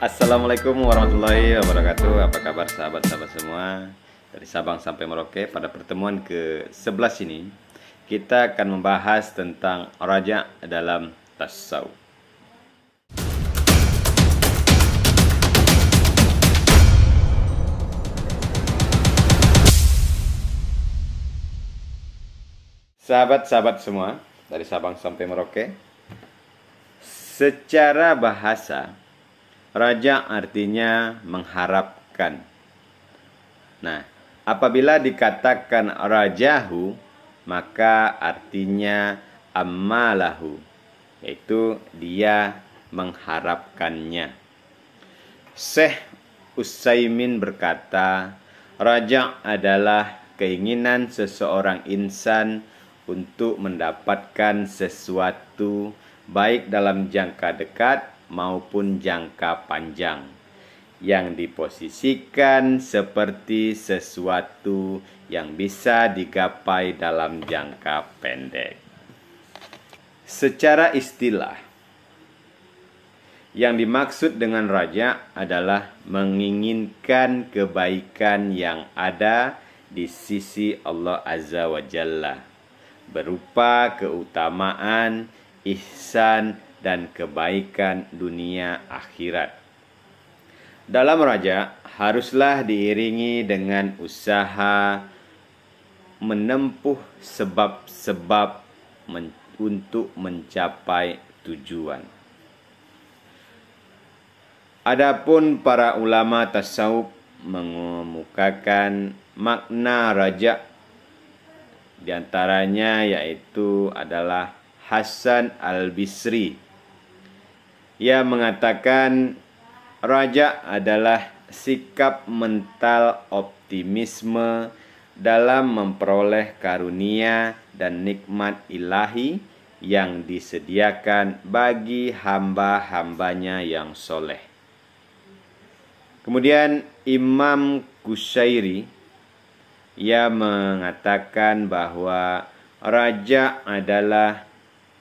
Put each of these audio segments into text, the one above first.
Assalamualaikum warahmatullahi wabarakatuh. Apa kabar sahabat-sahabat semua dari Sabang sampai Merauke? Pada pertemuan ke-11 ini kita akan membahas tentang raja dalam tasawuf. Sahabat-sahabat semua dari Sabang sampai Merauke, secara bahasa raja artinya mengharapkan. Nah, apabila dikatakan rajahu, maka artinya ammalahu, yaitu dia mengharapkannya. Syekh Utsaimin berkata, raja adalah keinginan seseorang insan untuk mendapatkan sesuatu baik dalam jangka dekat maupun jangka panjang yang diposisikan seperti sesuatu yang bisa digapai dalam jangka pendek. Secara istilah, yang dimaksud dengan raja adalah menginginkan kebaikan yang ada di sisi Allah Azza wa Jalla, berupa keutamaan, ihsan, dan kebaikan dunia akhirat. Dalam raja haruslah diiringi dengan usaha menempuh sebab-sebab untuk mencapai tujuan. Adapun para ulama tasawuf mengemukakan makna raja, diantaranya yaitu adalah Hasan Al-Bisri. Ia mengatakan raja adalah sikap mental optimisme dalam memperoleh karunia dan nikmat ilahi yang disediakan bagi hamba-hambanya yang soleh. Kemudian Imam Qushairi, ia mengatakan bahwa raja adalah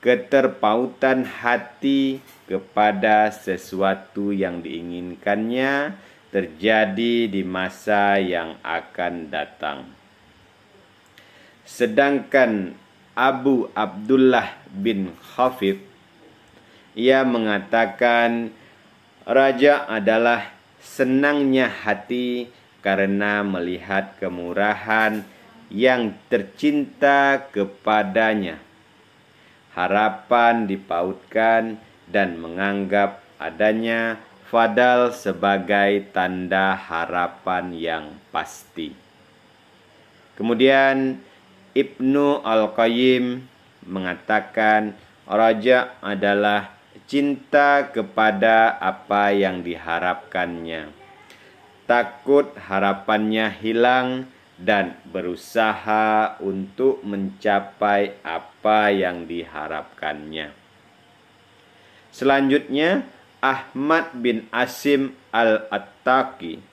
keterpautan hati kepada sesuatu yang diinginkannya terjadi di masa yang akan datang. Sedangkan Abu Abdullah bin Khafif, ia mengatakan raja adalah senangnya hati karena melihat kemurahan yang tercinta kepadanya. Harapan dipautkan dan menganggap adanya fadal sebagai tanda harapan yang pasti. Kemudian Ibnu Al-Qayyim mengatakan raja adalah cinta kepada apa yang diharapkannya, takut harapannya hilang, dan berusaha untuk mencapai apa yang diharapkannya. Selanjutnya, Ahmad bin Asim Al-Attaqi,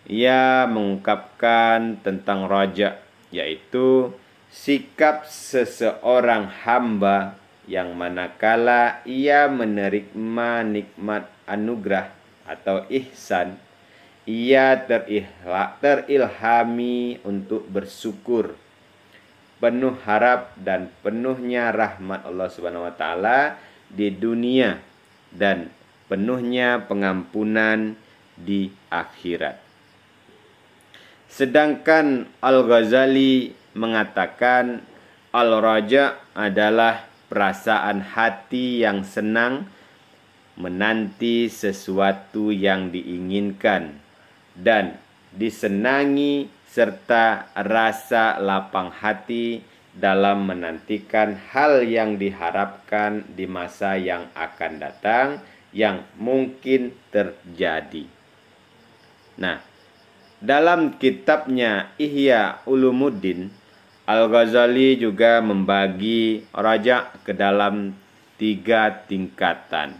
ia mengungkapkan tentang raja, yaitu sikap seseorang hamba yang manakala ia menerima nikmat anugerah atau ihsan, ia terilhami untuk bersyukur, penuh harap dan penuhnya rahmat Allah Subhanahu wa taala di dunia dan penuhnya pengampunan di akhirat. Sedangkan Al-Ghazali mengatakan al-raja adalah perasaan hati yang senang menanti sesuatu yang diinginkan dan disenangi serta rasa lapang hati dalam menantikan hal yang diharapkan di masa yang akan datang yang mungkin terjadi. Nah, dalam kitabnya Ihya Ulumuddin, Al-Ghazali juga membagi raja ke dalam 3 tingkatan.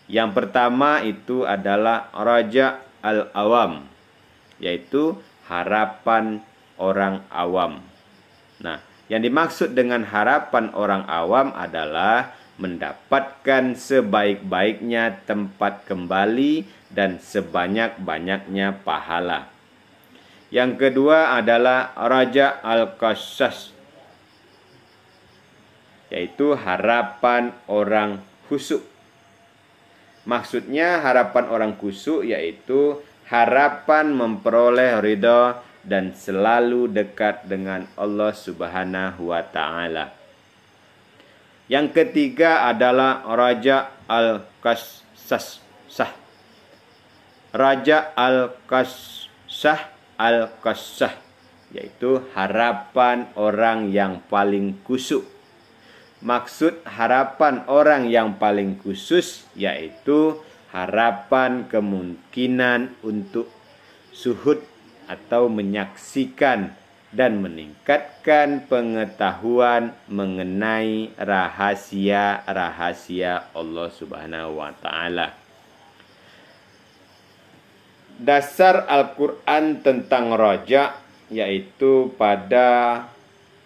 Yang pertama itu adalah raja al-awam, yaitu harapan orang awam. Nah, yang dimaksud dengan harapan orang awam adalah mendapatkan sebaik-baiknya tempat kembali dan sebanyak-banyaknya pahala. Yang kedua adalah Raja Al-Qasas, yaitu harapan orang khusyuk. Maksudnya harapan orang khusyuk yaitu harapan memperoleh ridha dan selalu dekat dengan Allah Subhanahu wa Ta'ala. Yang ketiga adalah Raja Al-Qasas. Raja Al-Qasas yaitu harapan orang yang paling khusyuk. Maksud harapan orang yang paling khusus yaitu harapan kemungkinan untuk syuhud atau menyaksikan dan meningkatkan pengetahuan mengenai rahasia-rahasia Allah Subhanahu wa Ta'ala. Dasar Al-Quran tentang raja yaitu pada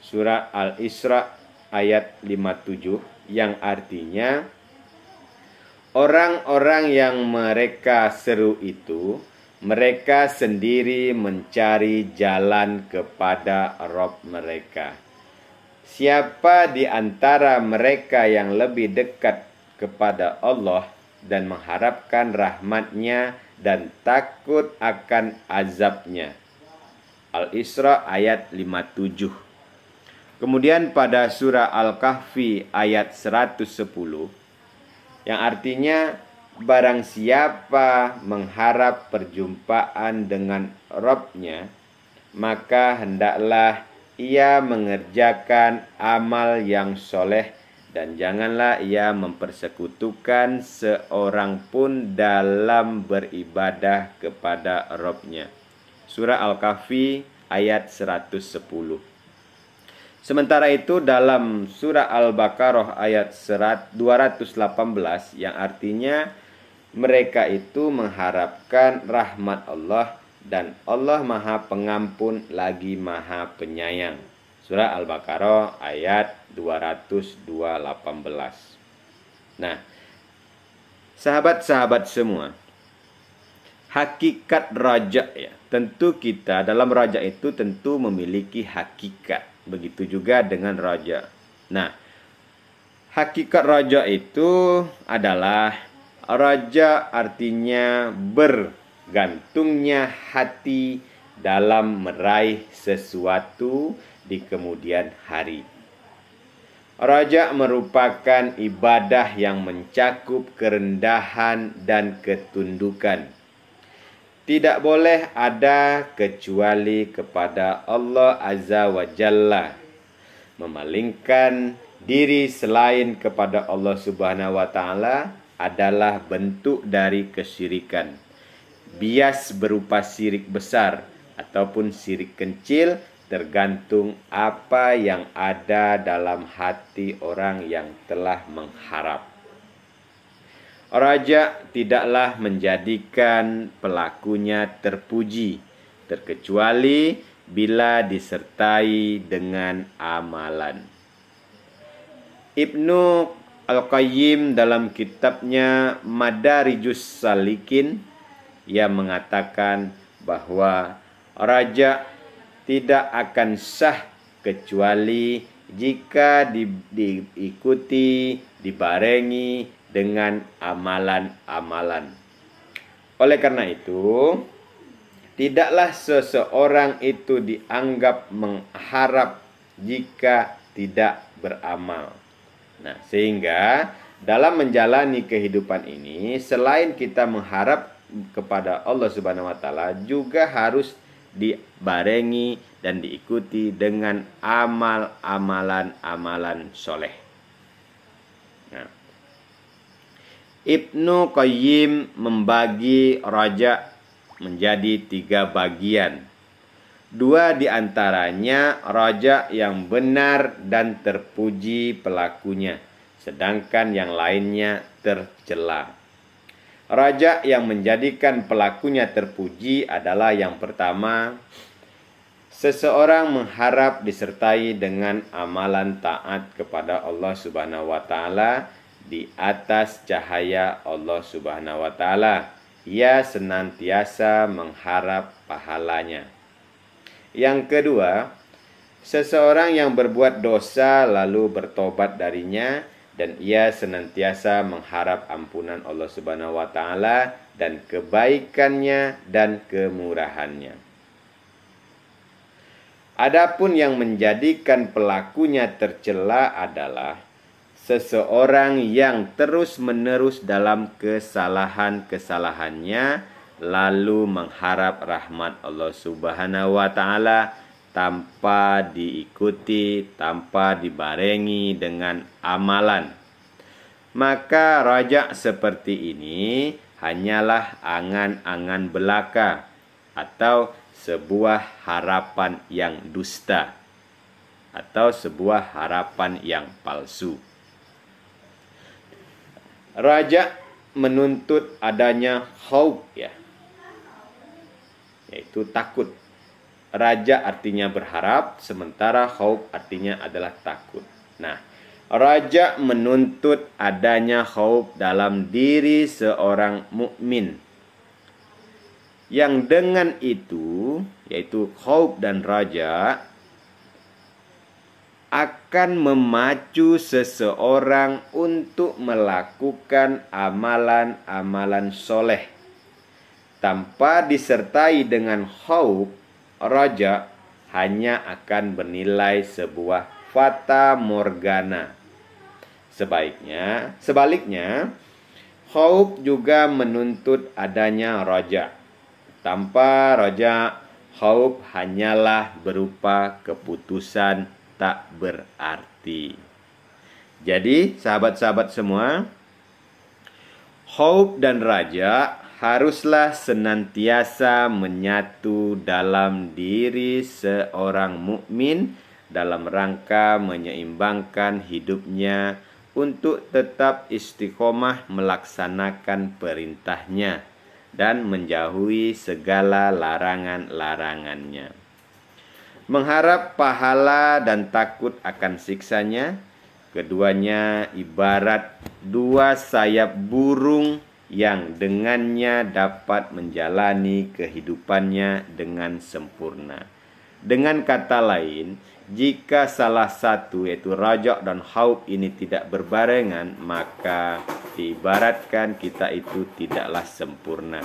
surat Al-Isra ayat 57 yang artinya orang-orang yang mereka seru itu mereka sendiri mencari jalan kepada Rabb mereka. Siapa di antara mereka yang lebih dekat kepada Allah dan mengharapkan rahmat-Nya dan takut akan azab-Nya. Al-Isra ayat 57. Kemudian pada surah Al-Kahfi ayat 110 yang artinya barang siapa mengharap perjumpaan dengan Rabb-Nya, maka hendaklah ia mengerjakan amal yang soleh dan janganlah ia mempersekutukan seorang pun dalam beribadah kepada Rabb-Nya. Surah Al-Kahfi ayat 110. Sementara itu dalam surah Al-Baqarah ayat 218 yang artinya mereka itu mengharapkan rahmat Allah dan Allah Maha Pengampun lagi Maha Penyayang. Surah Al-Baqarah ayat 218. Nah, sahabat-sahabat semua, hakikat raja ya, tentu kita dalam raja itu tentu memiliki hakikat. Begitu juga dengan raja. Nah, hakikat raja itu adalah raja artinya bergantungnya hati dalam meraih sesuatu di kemudian hari. Raja merupakan ibadah yang mencakup kerendahan dan ketundukan. Tidak boleh ada kecuali kepada Allah Azza wa Jalla. Memalingkan diri selain kepada Allah Subhanahu wa Ta'ala adalah bentuk dari kesyirikan. Bias berupa syirik besar ataupun syirik kecil tergantung apa yang ada dalam hati orang yang telah mengharap. Raja tidaklah menjadikan pelakunya terpuji, terkecuali bila disertai dengan amalan. Ibnu Al-Qayyim dalam kitabnya Madarijus Salikin, ia mengatakan bahwa raja tidak akan sah kecuali jika diikuti, dibarengi dengan amalan-amalan. Oleh karena itu, tidaklah seseorang itu dianggap mengharap jika tidak beramal. Nah, sehingga dalam menjalani kehidupan ini, selain kita mengharap kepada Allah Subhanahu wa Ta'ala, juga harus dibarengi dan diikuti dengan amalan-amalan soleh. Nah, Ibnu Qayyim membagi raja menjadi 3 bagian. 2 diantaranya raja yang benar dan terpuji pelakunya, sedangkan yang lainnya tercela. Raja yang menjadikan pelakunya terpuji adalah yang pertama, seseorang mengharap disertai dengan amalan taat kepada Allah Subhanahu wa taala di atas cahaya Allah Subhanahu wa taala. Ia senantiasa mengharap pahalanya. Yang kedua, seseorang yang berbuat dosa lalu bertobat darinya dan ia senantiasa mengharap ampunan Allah Subhanahu wa taala dan kebaikannya dan kemurahannya. Adapun yang menjadikan pelakunya tercela adalah seseorang yang terus-menerus dalam kesalahan-kesalahannya lalu mengharap rahmat Allah Subhanahu wa taala tanpa diikuti, tanpa dibarengi dengan amalan. Maka raja seperti ini hanyalah angan-angan belaka atau sebuah harapan yang dusta atau sebuah harapan yang palsu. Raja menuntut adanya khauf, yaitu takut. Raja artinya berharap, sementara khauf artinya adalah takut. Nah, raja menuntut adanya khauf dalam diri seorang mukmin. Yang dengan itu, yaitu khauf dan raja, akan memacu seseorang untuk melakukan amalan-amalan soleh. Tanpa disertai dengan khauf, raja hanya akan bernilai sebuah fata morgana. Sebaliknya, khauf juga menuntut adanya raja. Tanpa raja, khauf hanyalah berupa keputusan tak berarti. Jadi, sahabat-sahabat semua, khauf dan raja haruslah senantiasa menyatu dalam diri seorang mukmin dalam rangka menyeimbangkan hidupnya untuk tetap istiqomah melaksanakan perintahnya dan menjauhi segala larangan-larangannya. Mengharap pahala dan takut akan siksanya, keduanya ibarat dua sayap burung yang dengannya dapat menjalani kehidupannya dengan sempurna. Dengan kata lain, jika salah satu yaitu raja dan khauf ini tidak berbarengan, maka diibaratkan kita itu tidaklah sempurna.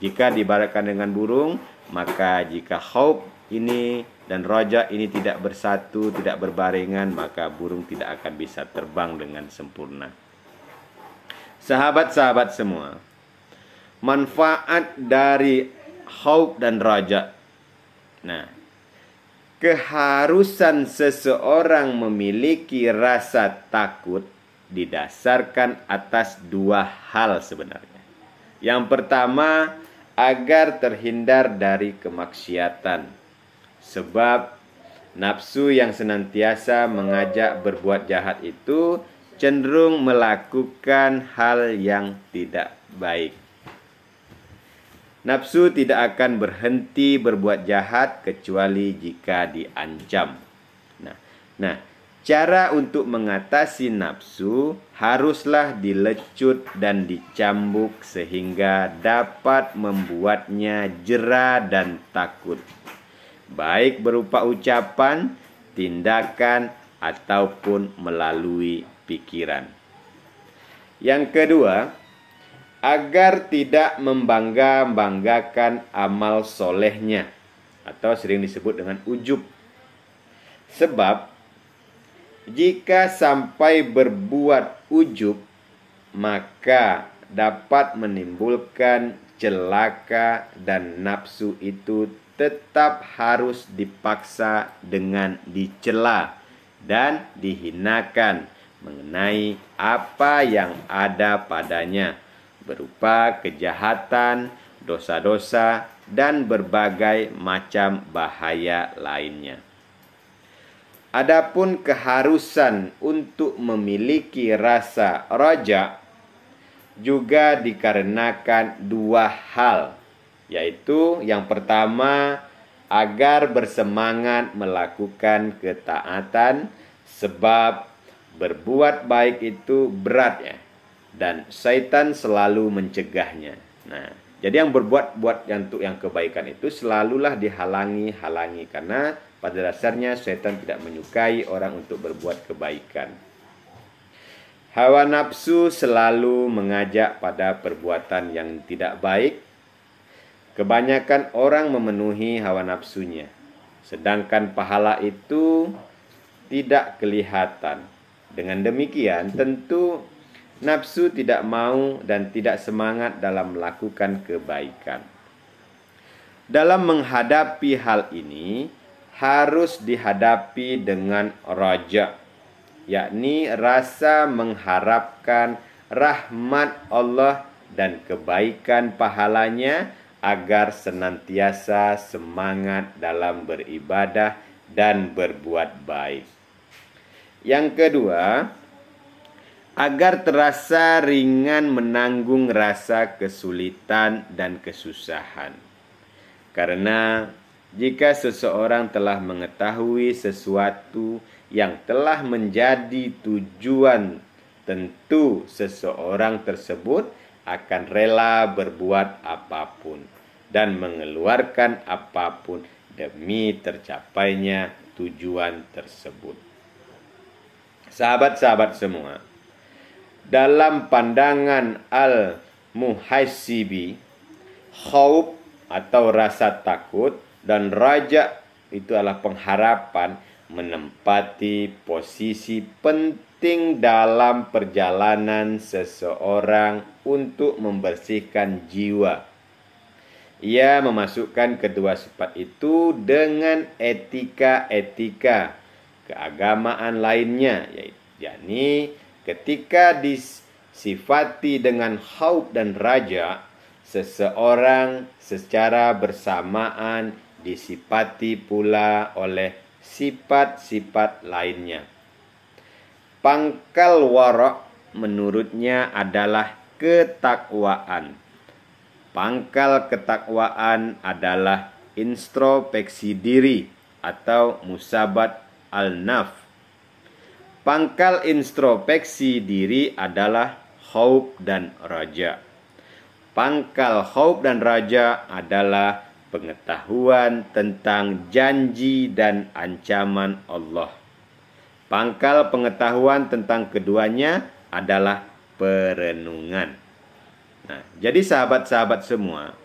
Jika diibaratkan dengan burung, maka jika khauf ini dan raja ini tidak bersatu, tidak berbarengan, maka burung tidak akan bisa terbang dengan sempurna. Sahabat-sahabat semua, manfaat dari khauf dan raja. Nah, keharusan seseorang memiliki rasa takut didasarkan atas dua hal sebenarnya. Yang pertama, agar terhindar dari kemaksiatan. Sebab nafsu yang senantiasa mengajak berbuat jahat itu cenderung melakukan hal yang tidak baik. Nafsu tidak akan berhenti berbuat jahat kecuali jika diancam. Nah, cara untuk mengatasi nafsu haruslah dilecut dan dicambuk sehingga dapat membuatnya jera dan takut, baik berupa ucapan, tindakan, ataupun melalui pikiran. Yang kedua, agar tidak membangga-banggakan amal solehnya, atau sering disebut dengan ujub. Sebab jika sampai berbuat ujub, maka dapat menimbulkan celaka dan nafsu itu tetap harus dipaksa dengan dicela dan dihinakan mengenai apa yang ada padanya berupa kejahatan, dosa-dosa, dan berbagai macam bahaya lainnya. Adapun keharusan untuk memiliki rasa raja juga dikarenakan dua hal, yaitu yang pertama agar bersemangat melakukan ketaatan, sebab berbuat baik itu berat ya, dan syaitan selalu mencegahnya. Nah, jadi yang berbuat yang kebaikan itu selalulah dihalangi karena pada dasarnya syaitan tidak menyukai orang untuk berbuat kebaikan. Hawa nafsu selalu mengajak pada perbuatan yang tidak baik. Kebanyakan orang memenuhi hawa nafsunya, sedangkan pahala itu tidak kelihatan. Dengan demikian, tentu nafsu tidak mau dan tidak semangat dalam melakukan kebaikan. Dalam menghadapi hal ini, harus dihadapi dengan raja, yakni rasa mengharapkan rahmat Allah dan kebaikan pahalanya, agar senantiasa semangat dalam beribadah dan berbuat baik. Yang kedua, agar terasa ringan menanggung rasa kesulitan dan kesusahan. Karena jika seseorang telah mengetahui sesuatu yang telah menjadi tujuan, tentu seseorang tersebut akan rela berbuat apapun dan mengeluarkan apapun demi tercapainya tujuan tersebut. Sahabat-sahabat semua, dalam pandangan Al-Muhasibi, khauf atau rasa takut dan raja itu adalah pengharapan, menempati posisi penting dalam perjalanan seseorang untuk membersihkan jiwa. Ia memasukkan kedua sifat itu dengan etika-etika keagamaan lainnya, yakni ketika disifati dengan khauf dan raja, seseorang secara bersamaan disifati pula oleh sifat-sifat lainnya. Pangkal wara' menurutnya adalah ketakwaan. Pangkal ketakwaan adalah introspeksi diri atau musabat al-naf. Pangkal introspeksi diri adalah khauf dan raja. Pangkal khauf dan raja adalah pengetahuan tentang janji dan ancaman Allah. Pangkal pengetahuan tentang keduanya adalah perenungan. Nah, jadi sahabat-sahabat semua,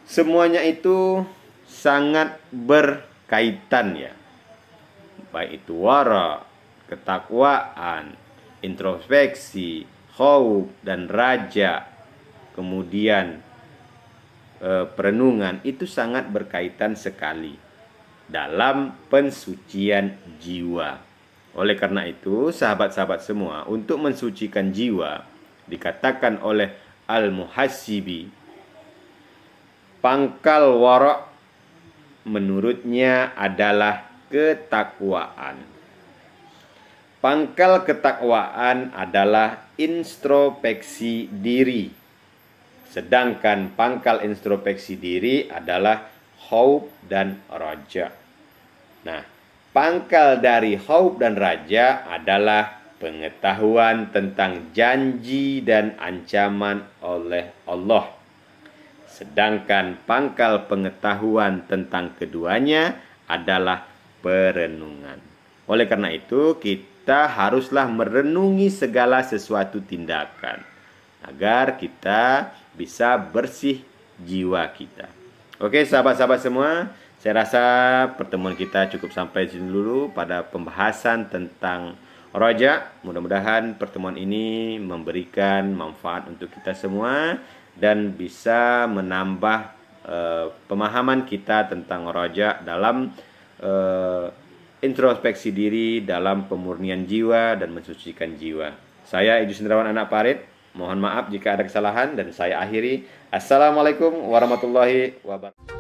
semuanya itu sangat berkaitan ya. Baik itu wara, ketakwaan, introspeksi, khauf dan raja, kemudian perenungan, itu sangat berkaitan sekali dalam pensucian jiwa. Oleh karena itu, sahabat-sahabat semua, untuk mensucikan jiwa, dikatakan oleh Al-Muhasibi, pangkal wara' menurutnya adalah ketakwaan. Pangkal ketakwaan adalah introspeksi diri. Sedangkan pangkal introspeksi diri adalah khauf dan raja. Nah, pangkal dari khauf dan raja adalah pengetahuan tentang janji dan ancaman oleh Allah. Sedangkan pangkal pengetahuan tentang keduanya adalah perenungan. Oleh karena itu, kita haruslah merenungi segala sesuatu tindakan agar kita bisa bersih jiwa kita. Oke, sahabat-sahabat semua, saya rasa pertemuan kita cukup sampai sini dulu pada pembahasan tentang raja. Mudah-mudahan pertemuan ini memberikan manfaat untuk kita semua dan bisa menambah pemahaman kita tentang raja dalam introspeksi diri, dalam pemurnian jiwa dan mensucikan jiwa. Saya Idris Indrawan Anak Parit. Mohon maaf jika ada kesalahan dan saya akhiri. Assalamualaikum warahmatullahi wabarakatuh.